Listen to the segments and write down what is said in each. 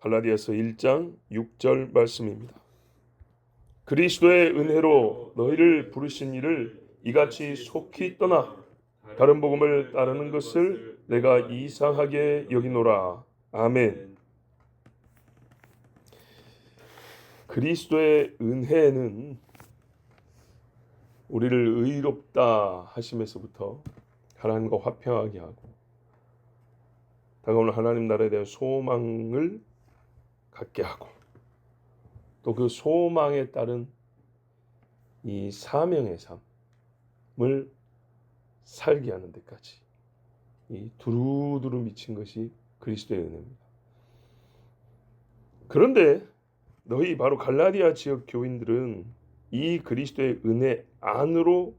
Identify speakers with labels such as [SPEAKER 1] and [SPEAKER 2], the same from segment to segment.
[SPEAKER 1] 갈라디아서 1장 6절 말씀입니다. 그리스도의 은혜로 너희를 부르신 이를 이같이 속히 떠나 다른 복음을 따르는 것을 내가 이상하게 여기노라. 아멘. 그리스도의 은혜는 우리를 의롭다 하심에서부터 하나님과 화평하게 하고 다가오는 하나님 나라에 대한 소망을 갖게 하고 또 그 소망에 따른 이 사명의 삶을 살게 하는 데까지 이 두루두루 미친 것이 그리스도의 은혜입니다. 그런데 너희 바로 갈라디아 지역 교인들은 이 그리스도의 은혜 안으로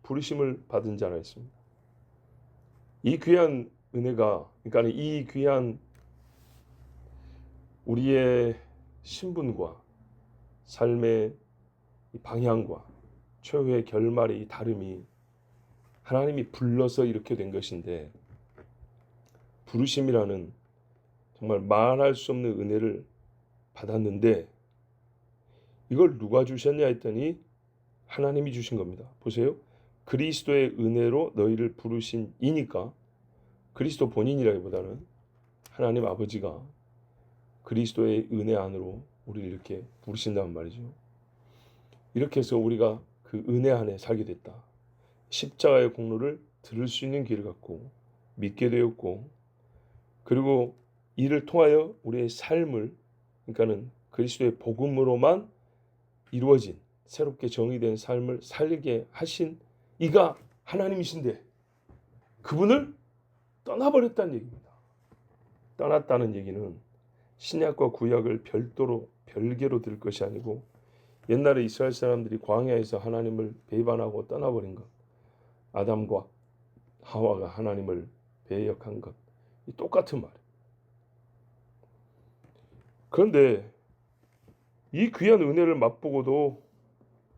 [SPEAKER 1] 부르심을 받은 자라 했습니다. 이 귀한 은혜가, 그러니까 이 귀한 우리의 신분과 삶의 방향과 최후의 결말의 다름이 하나님이 불러서 이렇게 된 것인데, 부르심이라는 정말 말할 수 없는 은혜를 받았는데 이걸 누가 주셨냐 했더니 하나님이 주신 겁니다. 보세요. 그리스도의 은혜로 너희를 부르신 이니까 그리스도 본인이라기보다는 하나님 아버지가 그리스도의 은혜 안으로 우리를 이렇게 부르신다는 말이죠. 이렇게 해서 우리가 그 은혜 안에 살게 됐다. 십자가의 공로를 들을 수 있는 길을 갖고 믿게 되었고, 그리고 이를 통하여 우리의 삶을, 그러니까는 그리스도의 복음으로만 이루어진 새롭게 정의된 삶을 살게 하신 이가 하나님이신데 그분을 떠나버렸다는 얘기입니다. 떠났다는 얘기는 신약과 구약을 별개로 들 것이 아니고 옛날에 이스라엘 사람들이 광야에서 하나님을 배반하고 떠나버린 것, 아담과 하와가 하나님을 배역한 것, 똑같은 말이에요. 그런데 이 귀한 은혜를 맛보고도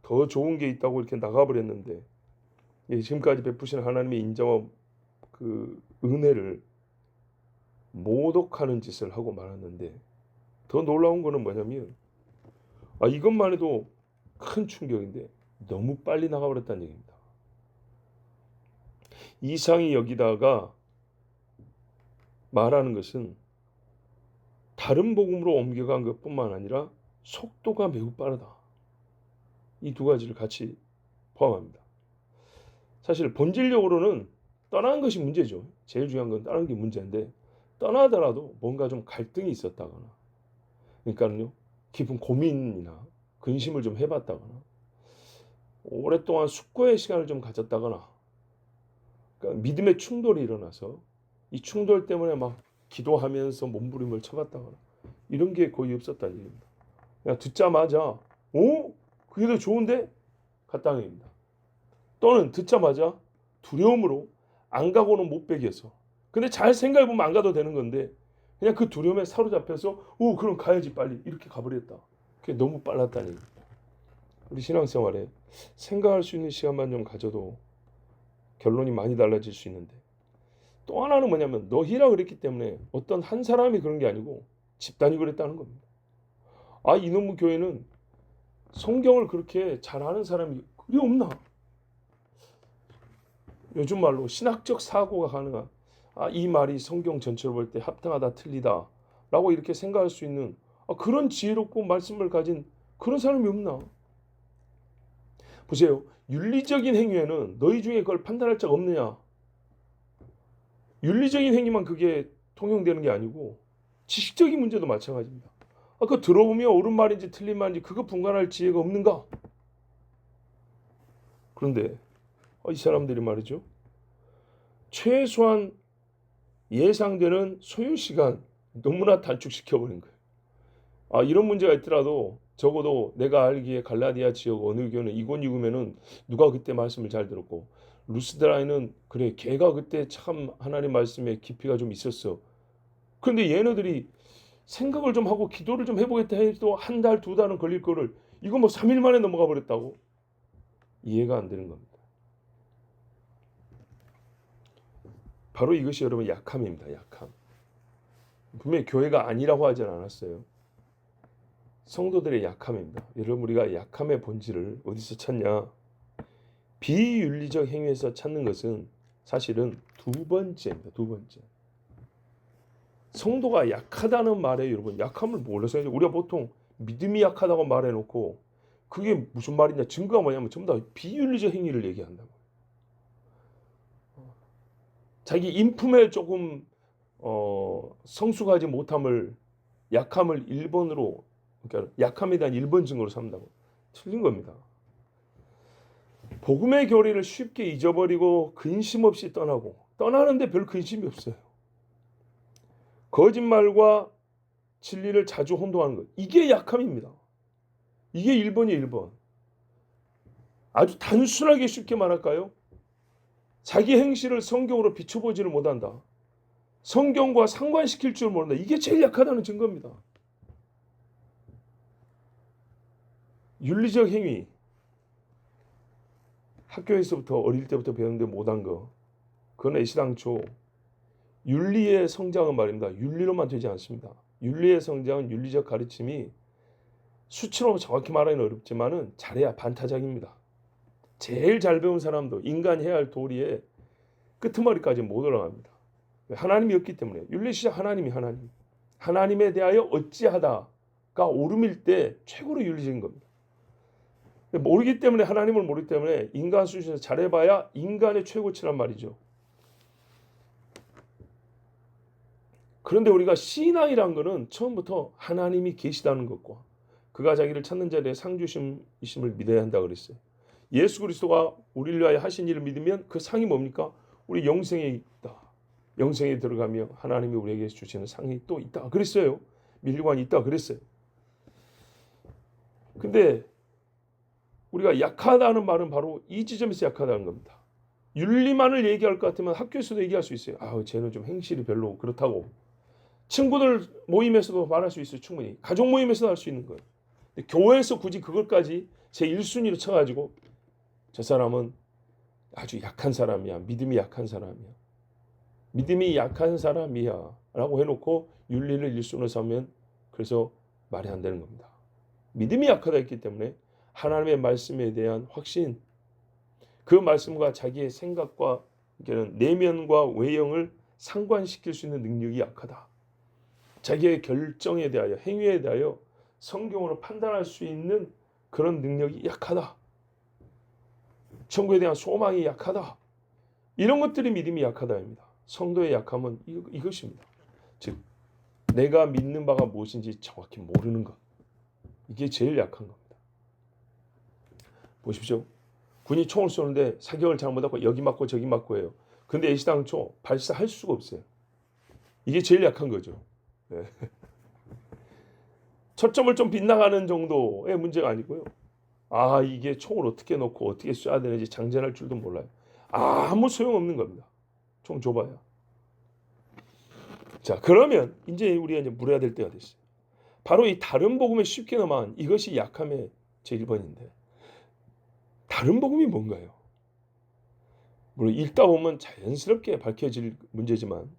[SPEAKER 1] 더 좋은 게 있다고 이렇게 나가버렸는데, 지금까지 베푸신 하나님의 인자와 그 은혜를 모독하는 짓을 하고 말았는데, 더 놀라운 거는 뭐냐면 이것만 해도 큰 충격인데 너무 빨리 나가버렸다는 얘기입니다. 이상히 여기다가 말하는 것은 다른 복음으로 옮겨간 것뿐만 아니라 속도가 매우 빠르다. 이 두 가지를 같이 포함합니다. 사실 본질적으로는 떠나는 것이 문제죠. 제일 중요한 건 떠나는 게 문제인데, 떠나더라도 뭔가 좀 갈등이 있었다거나, 그러니까요 깊은 고민이나 근심을 좀 해봤다거나, 오랫동안 숙고의 시간을 좀 가졌다거나, 그러니까 믿음의 충돌이 일어나서 이 충돌 때문에 막 기도하면서 몸부림을 쳐봤다거나, 이런 게 거의 없었다는 얘기입니다. 그냥 듣자마자 그게 더 좋은데? 갔다는 얘기입니다. 또는 듣자마자 두려움으로 안 가고는 못 베겨서, 근데 잘 생각해보면 안 가도 되는 건데 그냥 그 두려움에 사로잡혀서 그럼 가야지 빨리, 이렇게 가버렸다. 그게 너무 빨랐다는 얘기입니다. 우리 신앙생활에 생각할 수 있는 시간만 좀 가져도 결론이 많이 달라질 수 있는데, 또 하나는 뭐냐면 너희라 그랬기 때문에 어떤 한 사람이 그런 게 아니고 집단이 그랬다는 겁니다. 이놈의 교회는 성경을 그렇게 잘 아는 사람이 그리 없나? 요즘 말로 신학적 사고가 가능한, 이 말이 성경 전체로 볼 때 합당하다 틀리다 라고 이렇게 생각할 수 있는 그런 지혜롭고 말씀을 가진 그런 사람이 없나? 보세요. 윤리적인 행위에는 너희 중에 그걸 판단할 자가 없느냐? 윤리적인 행위만 그게 통용되는 게 아니고 지식적인 문제도 마찬가지입니다. 그거 들어보면 옳은 말인지 틀린 말인지 그거 분간할 지혜가 없는가? 그런데 이 사람들이 말이죠, 최소한 예상되는 소요 시간 너무나 단축시켜버린 거예요. 이런 문제가 있더라도 적어도 내가 알기에 갈라디아 지역 어느 교회는 이곳 읽으면은 누가 그때 말씀을 잘 들었고, 루스드라이는 그래 걔가 그때 참 하나님 말씀에 깊이가 좀 있었어. 그런데 얘네들이 생각을 좀 하고 기도를 좀 해보겠다 해도 한 달, 두 달은 걸릴 거를 이거 뭐 3일 만에 넘어가 버렸다고? 이해가 안 되는 겁니다. 바로 이것이 여러분 약함입니다. 약함. 분명히 교회가 아니라고 하진 않았어요. 성도들의 약함입니다. 여러분, 우리가 약함의 본질을 어디서 찾냐? 비윤리적 행위에서 찾는 것은 사실은 두 번째입니다. 두 번째. 성도가 약하다는 말에 여러분, 약함을 몰라서 우리가 보통 믿음이 약하다고 말해놓고 그게 무슨 말이냐, 증거가 뭐냐면 전부 다 비윤리적 행위를 얘기한다고. 자기 인품에 조금 성숙하지 못함을, 약함을 1번으로, 그러니까 약함에 대한 1번 증거로 삼는다고. 틀린 겁니다. 복음의 교리를 쉽게 잊어버리고 근심 없이 떠나고, 떠나는데 별 근심이 없어요. 거짓말과 진리를 자주 혼동하는 것, 이게 약함입니다. 이게 1번이에요. 1번. 아주 단순하게 쉽게 말할까요? 자기 행실을 성경으로 비춰보지를 못한다. 성경과 상관시킬 줄 모른다. 이게 제일 약하다는 증거입니다. 윤리적 행위, 학교에서부터 어릴 때부터 배우는데 못한 거, 그건 애시당초 윤리의 성장은 말입니다. 윤리로만 되지 않습니다. 윤리의 성장은 윤리적 가르침이 수치로 정확히 말하기는 어렵지만은 잘해야 반타작입니다. 제일 잘 배운 사람도 인간이 해야 할 도리에 끄트머리까지 못 올라갑니다. 하나님이 없기 때문에. 윤리시작 하나님이 하나님에 대하여 어찌하다가 옳음일 때 최고로 윤리적인 겁니다. 모르기 때문에, 하나님을 모르기 때문에 인간 수준에서 잘해봐야 인간의 최고치란 말이죠. 그런데 우리가 신앙이란 것은 처음부터 하나님이 계시다는 것과 그가 자기를 찾는 자들의 상주심이심을 믿어야 한다고 그랬어요. 예수 그리스도가 우리를 위하여 하신 일을 믿으면 그 상이 뭡니까? 우리 영생에 있다. 영생에 들어가며 하나님이 우리에게 주시는 상이 또 있다 그랬어요. 밀관이 있다 그랬어요. 근데 우리가 약하다는 말은 바로 이 지점에서 약하다는 겁니다. 윤리만을 얘기할 것 같으면 학교에서도 얘기할 수 있어요. 아, 쟤는 좀 행실이 별로 그렇다고. 친구들 모임에서도 말할 수 있어요. 충분히. 가족 모임에서도 할 수 있는 거예요. 근데 교회에서 굳이 그것까지 제 1순위로 쳐가지고 저 사람은 아주 약한 사람이야. 믿음이 약한 사람이야. 믿음이 약한 사람이야 라고 해놓고 윤리를 1순위로 삼으면 그래서 말이 안 되는 겁니다. 믿음이 약하다 했기 때문에 하나님의 말씀에 대한 확신, 그 말씀과 자기의 생각과 내면과 외형을 상관시킬 수 있는 능력이 약하다. 자기의 결정에 대하여, 행위에 대하여 성경으로 판단할 수 있는 그런 능력이 약하다. 천국에 대한 소망이 약하다. 이런 것들이 믿음이 약하다입니다. 성도의 약함은 이것입니다. 즉 내가 믿는 바가 무엇인지 정확히 모르는 것. 이게 제일 약한 겁니다. 보십시오. 군이 총을 쏘는데 사격을 잘못하고 여기 맞고 저기 맞고 해요. 근데 애시당초 발사할 수가 없어요. 이게 제일 약한 거죠. 네. 초점을 좀 빗나가는 정도의 문제가 아니고요. 아, 이게 총을 어떻게 놓고 어떻게 쏴야 되는지 장전할 줄도 몰라요. 아무 소용없는 겁니다. 총 줘봐야. 자, 그러면 이제 우리가 이제 물어야 될 때가 됐어요. 바로 이 다른 복음에 쉽게 넘어간 이것이 약함의 제1번인데 다른 복음이 뭔가요? 물론 읽다 보면 자연스럽게 밝혀질 문제지만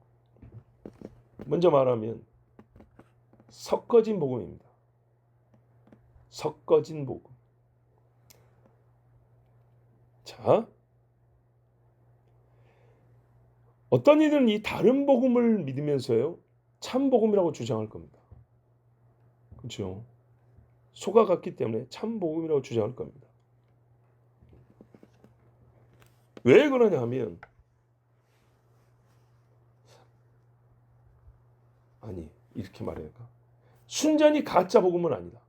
[SPEAKER 1] 먼저 말하면 섞어진 복음입니다. 섞어진 복음. 자, 어떤 이들은 이 다른 복음을 믿으면서요 참 복음이라고 주장할 겁니다. 그렇죠? 속아갔기 때문에 참 복음이라고 주장할 겁니다. 왜 그러냐 하면 아니 이렇게 말해야할까? 순전히 가짜 복음은 아니다.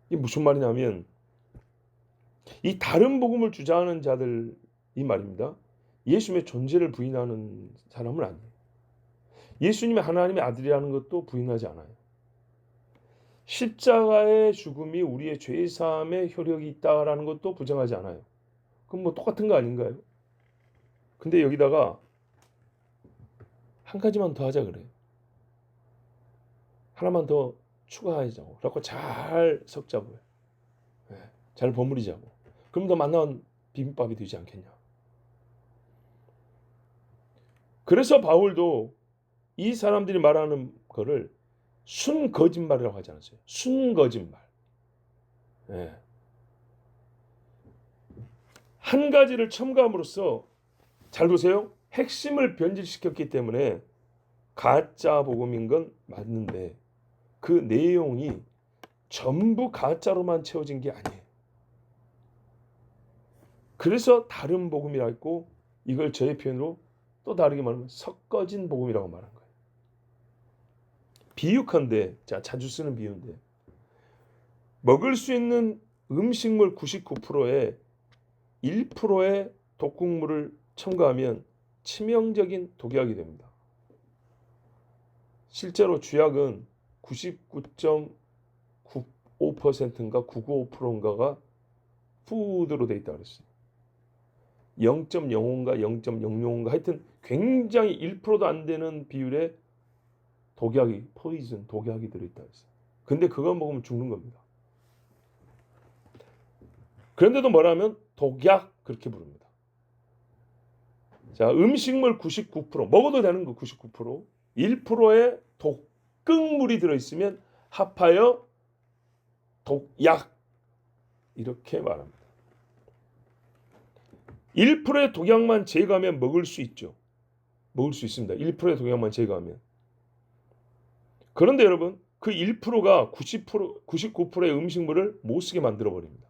[SPEAKER 1] 이게 무슨 말이냐면 이 다른 복음을 주장하는 자들이 말입니다. 예수님의 존재를 부인하는 사람은 아니에요. 예수님이 하나님의 아들이라는 것도 부인하지 않아요. 십자가의 죽음이 우리의 죄사함의 효력이 있다라는 것도 부정하지 않아요. 그럼 뭐 똑같은 거 아닌가요? 근데 여기다가 한 가지만 더 하자 그래요. 하나만 더 추가하자고. 그래갖고 잘 섞자고요. 잘 버무리자고. 그럼 더 만나는 비빔밥이 되지 않겠냐. 그래서 바울도 이 사람들이 말하는 거를 순 거짓말이라고 하지 않았어요. 순 거짓말. 예. 한 가지를 첨가함으로써 잘 보세요. 핵심을 변질시켰기 때문에 가짜 복음인 건 맞는데 그 내용이 전부 가짜로만 채워진 게 아니에요. 그래서 다른 복음이라 했고 이걸 저의 표현으로 또 다르게 말하면 섞어진 복음이라고 말한 거예요. 비유컨대, 자주 쓰는 비유인데 먹을 수 있는 음식물 99%에 1%의 독극물을 첨가하면 치명적인 독약이 됩니다. 실제로 쥐약은 99.95%인가 995%인가가 푸드로 되어 있다고 그랬어요. 0.05인가 0.005인가 하여튼 굉장히 1%도 안 되는 비율의 독약이 포이즌 독약이 들어있다고 했어요. 근데 그거 먹으면 죽는 겁니다. 그런데도 뭐라면 독약 그렇게 부릅니다. 자, 음식물 99% 먹어도 되는 거 99% 1%의 독극물이 들어있으면 합하여 독약 이렇게 말합니다. 1%의 독약만 제거하면 먹을 수 있죠. 먹을 수 있습니다. 1%의 독약만 제거하면. 그런데 여러분 그 1%가 99%의 음식물을 못 쓰게 만들어 버립니다.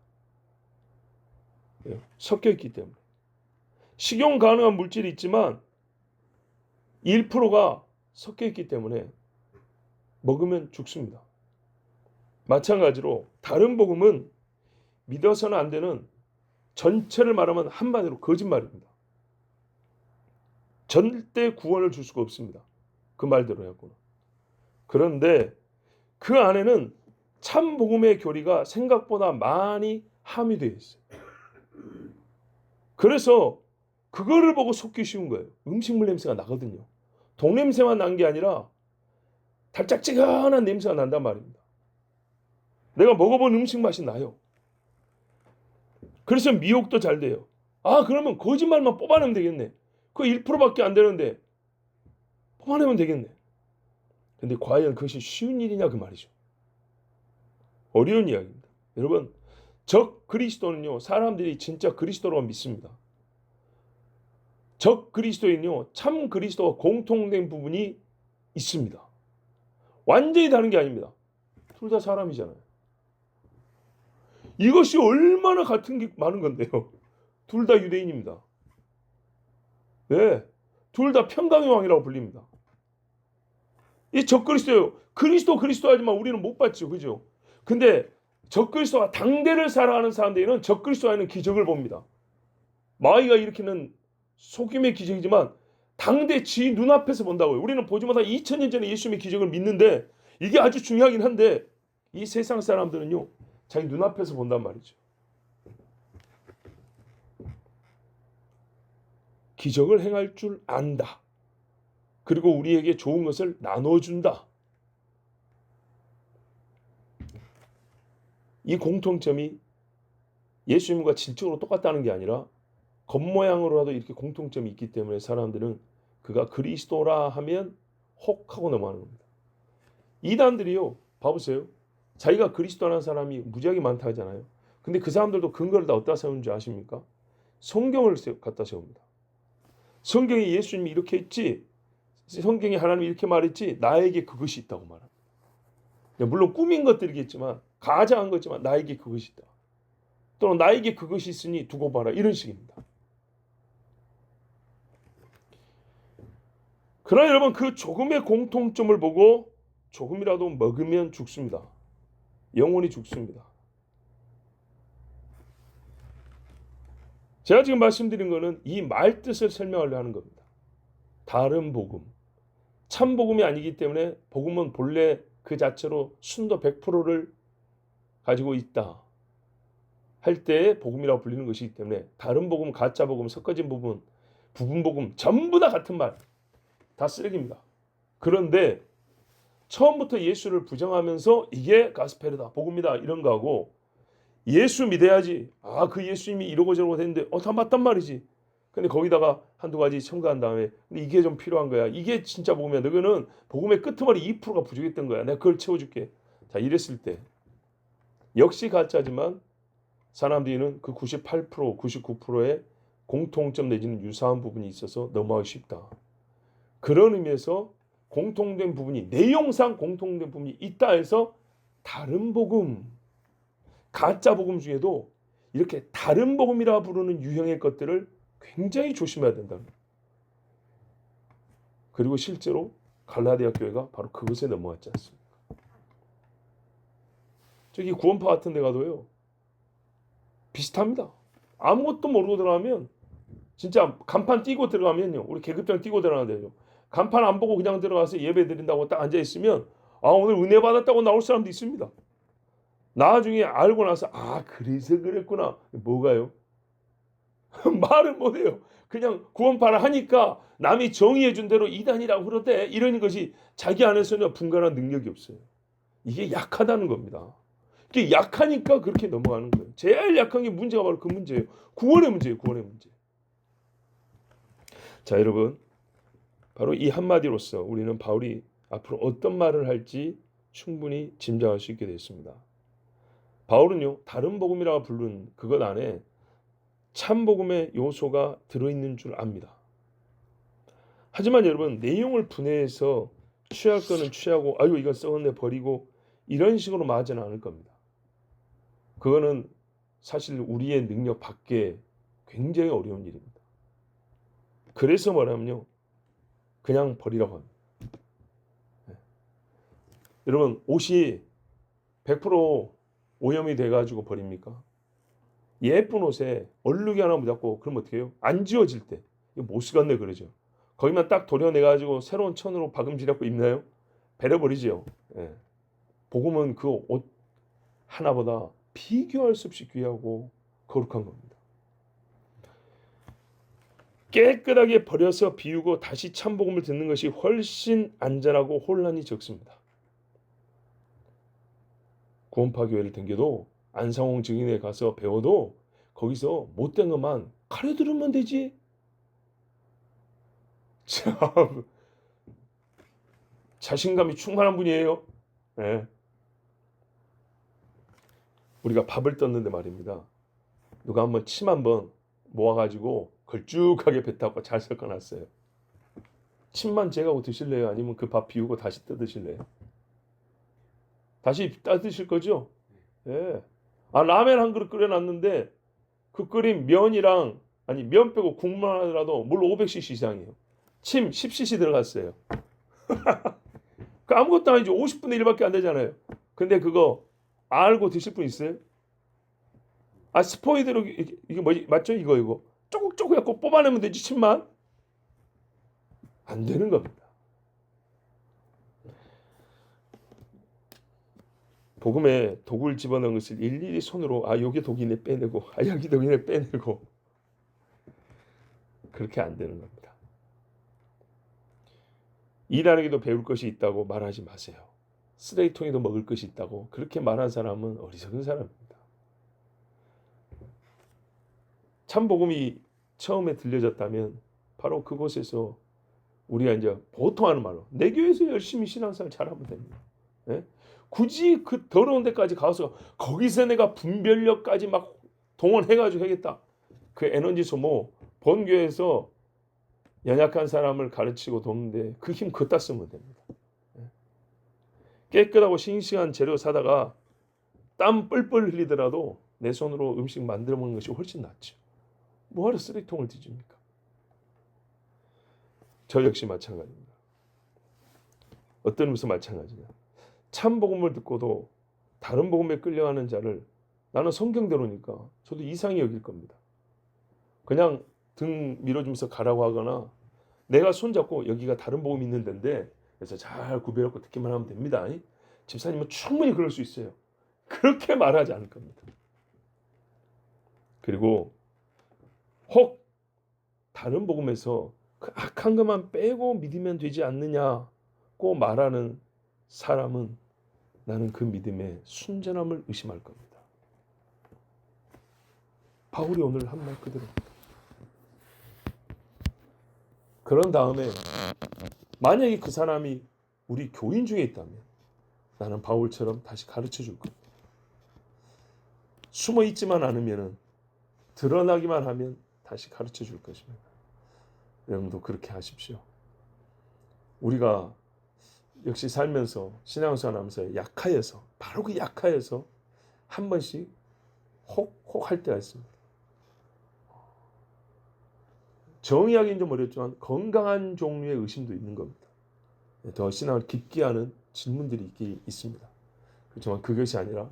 [SPEAKER 1] 섞여 있기 때문에. 식용 가능한 물질이 있지만 1%가 섞여 있기 때문에 먹으면 죽습니다. 마찬가지로 다른 복음은 믿어서는 안 되는 전체를 말하면 한마디로 거짓말입니다. 절대 구원을 줄 수가 없습니다. 그 말대로 해갖고는. 그런데 그 안에는 참 복음의 교리가 생각보다 많이 함유되어 있어요. 그래서 그거를 보고 속기 쉬운 거예요. 음식물 냄새가 나거든요. 독 냄새만 난 게 아니라 달짝지근한 냄새가 난단 말입니다. 내가 먹어본 음식 맛이 나요. 그래서 미혹도 잘 돼요. 아, 그러면 거짓말만 뽑아내면 되겠네. 그 1%밖에 안 되는데 뽑아내면 되겠네. 근데 과연 그것이 쉬운 일이냐 그 말이죠. 어려운 이야기입니다. 여러분, 적 그리스도는요, 사람들이 진짜 그리스도로 믿습니다. 적 그리스도인요, 참 그리스도와 공통된 부분이 있습니다. 완전히 다른 게 아닙니다. 둘 다 사람이잖아요. 이것이 얼마나 같은 게 많은 건데요. 둘 다 유대인입니다. 네, 둘 다 평강의 왕이라고 불립니다. 이 적그리스도예요. 그리스도 하지만 우리는 못 봤죠, 그죠? 근데 적그리스도와 당대를 살아가는 사람들은 적그리스도에는 기적을 봅니다. 마귀가 일으키는 속임의 기적이지만 당대 지 눈앞에서 본다고요. 우리는 보지 못한 2000년 전에 예수님의 기적을 믿는데 이게 아주 중요하긴 한데 이 세상 사람들은요, 자기 눈앞에서 본단 말이죠. 기적을 행할 줄 안다. 그리고 우리에게 좋은 것을 나눠준다. 이 공통점이 예수님과 질적으로 똑같다는 게 아니라 겉모양으로라도 이렇게 공통점이 있기 때문에 사람들은 그가 그리스도라 하면 혹 하고 넘어가는 겁니다. 이단들이요, 봐보세요. 자기가 그리스도라는 사람이 무지하게 많다 하잖아요. 근데 그 사람들도 근거를 다 어디다 세우는 줄 아십니까? 성경을 갖다 세웁니다. 성경에 예수님이 이렇게 했지, 성경에 하나님이 이렇게 말했지, 나에게 그것이 있다고 말합니다. 물론 꾸민 것들이겠지만, 가장한 거지만 나에게 그것이 있다. 또는 나에게 그것이 있으니 두고 봐라, 이런 식입니다. 그러나 여러분, 그 조금의 공통점을 보고 조금이라도 먹으면 죽습니다. 영혼이 죽습니다. 제가 지금 말씀드린 것은 이 말 뜻을 설명하려 하는 겁니다. 다른 복음, 참 복음이 아니기 때문에 복음은 본래 그 자체로 순도 100%를 가지고 있다 할 때 복음이라고 불리는 것이기 때문에 다른 복음, 가짜 복음, 섞어진 부분, 부분 복음 전부 다 같은 말, 다 쓰레기입니다. 그런데 처음부터 예수를 부정하면서 이게 가스펠이다, 복음이다 이런 거하고 예수 믿어야지, 그 예수님이 이러고 저러고 했는데 다 맞단 말이지. 근데 거기다가 한두 가지 첨가한 다음에 근데 이게 좀 필요한 거야. 이게 진짜 복음이야. 너희는 복음의 끄트머리 2%가 부족했던 거야. 내가 그걸 채워줄게. 자, 이랬을 때 역시 가짜지만 사람들이는 그 98%, 99%의 공통점 내지는 유사한 부분이 있어서 넘어가기 쉽다. 그런 의미에서 공통된 부분이 내용상 공통된 부분이 있다 해서 다른 복음, 가짜 복음 중에도 이렇게 다른 복음이라 부르는 유형의 것들을 굉장히 조심해야 된다. 그리고 실제로 갈라디아 교회가 바로 그것에 넘어갔지 않습니까? 저기 구원파 같은 데 가도요. 비슷합니다. 아무것도 모르고 들어가면 진짜 간판 띄고 들어가면요. 우리 계급장 띄고 들어가는데요. 간판 안 보고 그냥 들어가서 예배 드린다고 딱 앉아 있으면 오늘 은혜 받았다고 나올 사람도 있습니다. 나중에 알고 나서 그래서 그랬구나. 뭐가요? 말을 못해요. 그냥 구원파를 하니까 남이 정의해 준 대로 이단이라고 그러대. 이러는 것이 자기 안에서는 분간한 능력이 없어요. 이게 약하다는 겁니다. 이게 약하니까 그렇게 넘어가는 거예요. 제일 약한 게 문제가 바로 그 문제예요. 구원의 문제예요. 구원의 문제. 자, 여러분. 바로 이 한마디로서 우리는 바울이 앞으로 어떤 말을 할지 충분히 짐작할 수 있게 됐습니다. 바울은요. 다른 복음이라고 부른 그것 안에 참 복음의 요소가 들어있는 줄 압니다. 하지만 여러분 내용을 분해해서 취할 거는 취하고 이건 썩었네 버리고 이런 식으로 말하지는 않을 겁니다. 그거는 사실 우리의 능력 밖에 굉장히 어려운 일입니다. 그래서 뭐냐면요. 그냥 버리라고 합니다. 여러분 옷이 100% 오염이 돼가지고 버립니까? 예쁜 옷에 얼룩이 하나 묻었고 그럼 어떻게 해요? 안 지워질 때 이거 못 쓰겠네 그러죠. 거기만 딱 도려내가지고 새로운 천으로 박음질하고 입나요? 베려버리죠. 예. 복음은 그 옷 하나보다 비교할 수 없이 귀하고 거룩한 겁니다. 깨끗하게 버려서 비우고 다시 참 복음을 듣는 것이 훨씬 안전하고 혼란이 적습니다. 구원파 교회를 댕겨도 안상홍 증인에 가서 배워도 거기서 못된 것만 가려 들으면 되지. 참 자신감이 충만한 분이에요. 네. 우리가 밥을 떴는데 말입니다. 누가 한번 침 한번 모아가지고 걸쭉하게 뱉다고 잘 섞어놨어요. 침만 제가고 드실래요? 아니면 그 밥 비우고 다시 뜯으실래요? 다시 따드실 거죠? 예. 라면 한 그릇 끓여놨는데 그 끓인 면이랑 면 빼고 국물 하나라도 물 500cc 이상이에요. 침 10cc 들어갔어요. 그 아무것도 아니죠. 50분의 1밖에 안 되잖아요. 근데 그거 알고 드실 분 있어요? 스포이드로 이게 뭐지? 맞죠? 이거 조금 해갖고 뽑아내면 되지 침만 안 되는 겁니다. 복음에 독을 집어넣은 것을 일일이 손으로 여기 독이네 빼내고 여기 독이네 빼내고 그렇게 안 되는 겁니다. 일하는게도 배울 것이 있다고 말하지 마세요. 쓰레기통에도 먹을 것이 있다고 그렇게 말한 사람은 어리석은 사람입니다. 참 복음이 처음에 들려졌다면 바로 그곳에서 우리가 이제 보통 하는 말로 내 교회에서 열심히 신앙생활 잘하면 됩니다. 네? 굳이 그 더러운 데까지 가서 거기서 내가 분별력까지 막 동원해가지고 하겠다. 그 에너지 소모 본교에서 연약한 사람을 가르치고 돕는데 그 힘 그따 쓰면 됩니다. 깨끗하고 싱싱한 재료 사다가 땀 뻘뻘 흘리더라도 내 손으로 음식 만들어 먹는 것이 훨씬 낫죠. 뭐하러 쓰레기통을 뒤집니까? 저 역시 마찬가지입니다. 어떤 의미에서 마찬가지냐. 참 복음을 듣고도 다른 복음에 끌려가는 자를 나는 성경대로니까 저도 이상히 여길 겁니다. 그냥 등 밀어주면서 가라고 하거나 내가 손잡고 여기가 다른 복음이 있는 데인데 그래서 잘 구별하고 듣기만 하면 됩니다. 집사님은 충분히 그럴 수 있어요. 그렇게 말하지 않을 겁니다. 그리고 혹 다른 복음에서 그 악한 것만 빼고 믿으면 되지 않느냐고 말하는 사람은 나는 그 믿음의 순전함을 의심할 겁니다. 바울이 오늘 한 말 그대로 그런 다음에 만약에 그 사람이 우리 교인 중에 있다면 나는 바울처럼 다시 가르쳐 줄 겁니다. 숨어 있지만 않으면, 드러나기만 하면 다시 가르쳐 줄 것입니다. 여러분도 그렇게 하십시오. 우리가 역시 살면서 신앙생활 하면서 약하여서, 바로 그 약하여서 한 번씩 혹 할 때가 있습니다. 정의하기는 좀 어렵지만 건강한 종류의 의심도 있는 겁니다. 더 신앙을 깊게 하는 질문들이 있습니다. 그렇지만 그것이 아니라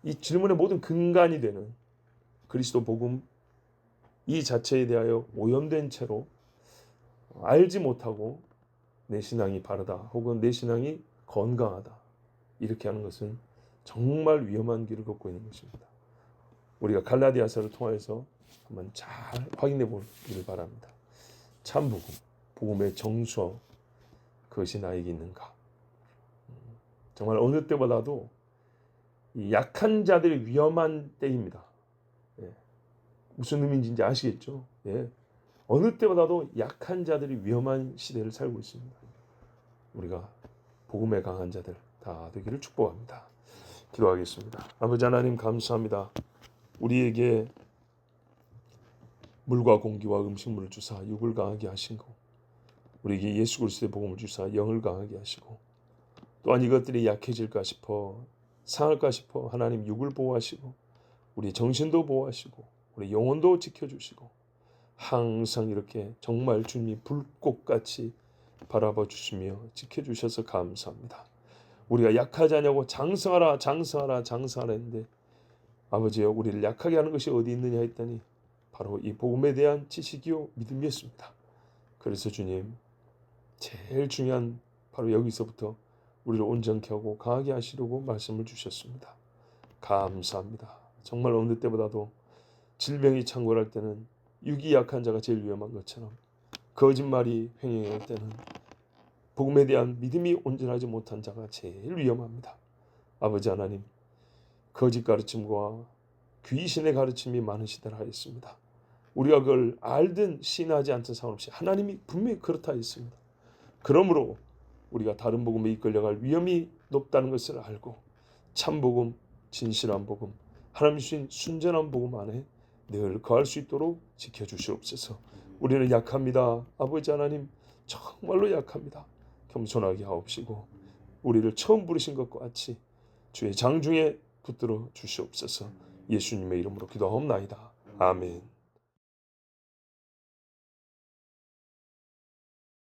[SPEAKER 1] 이 질문의 모든 근간이 되는 그리스도 복음 이 자체에 대하여 오염된 채로 알지 못하고 내 신앙이 바르다 혹은 내 신앙이 건강하다 이렇게 하는 것은 정말 위험한 길을 걷고 있는 것입니다. 우리가 갈라디아서를 통해서 한번 잘 확인해 보기를 바랍니다. 참 복음, 복음의 정서 그것이 나에게 있는가? 정말 어느 때보다도 이 약한 자들이 위험한 때입니다. 예. 무슨 의미인지 이제 아시겠죠? 예. 어느 때보다도 약한 자들이 위험한 시대를 살고 있습니다. 우리가 복음에 강한 자들 다 되기를 축복합니다. 기도하겠습니다. 아버지 하나님 감사합니다. 우리에게 물과 공기와 음식물을 주사 육을 강하게 하시고 우리에게 예수 그리스도의 복음을 주사 영을 강하게 하시고 또한 이것들이 약해질까 싶어 상할까 싶어 하나님 육을 보호하시고 우리 정신도 보호하시고 우리 영혼도 지켜주시고 항상 이렇게 정말 주님이 불꽃같이 바라봐 주시며 지켜주셔서 감사합니다. 우리가 약하지 않냐고 장성하라 장성하라 장성하라 했는데 아버지여 우리를 약하게 하는 것이 어디 있느냐 했더니 바로 이 복음에 대한 지식이요 믿음이었습니다. 그래서 주님 제일 중요한 바로 여기서부터 우리를 온전케 하고 강하게 하시려고 말씀을 주셨습니다. 감사합니다. 정말 어느 때보다도 질병이 창궐할 때는 육이 약한 자가 제일 위험한 것처럼 거짓말이 횡행할 때는 복음에 대한 믿음이 온전하지 못한 자가 제일 위험합니다. 아버지 하나님 거짓 가르침과 귀신의 가르침이 많으시더라 하였습니다. 우리가 그걸 알든 신하지 않든 상관없이 하나님이 분명히 그렇다 했습니다. 그러므로 우리가 다른 복음에 이끌려갈 위험이 높다는 것을 알고 참복음, 진실한 복음, 하나님 주신 순전한 복음 안에 늘 거할 수 있도록 지켜주시옵소서. 우리는 약합니다. 아버지 하나님 정말로 약합니다. 겸손하게 하옵시고 우리를 처음 부르신 것과 같이 주의 장중에 붙들어 주시옵소서. 예수님의 이름으로 기도하옵나이다. 아멘.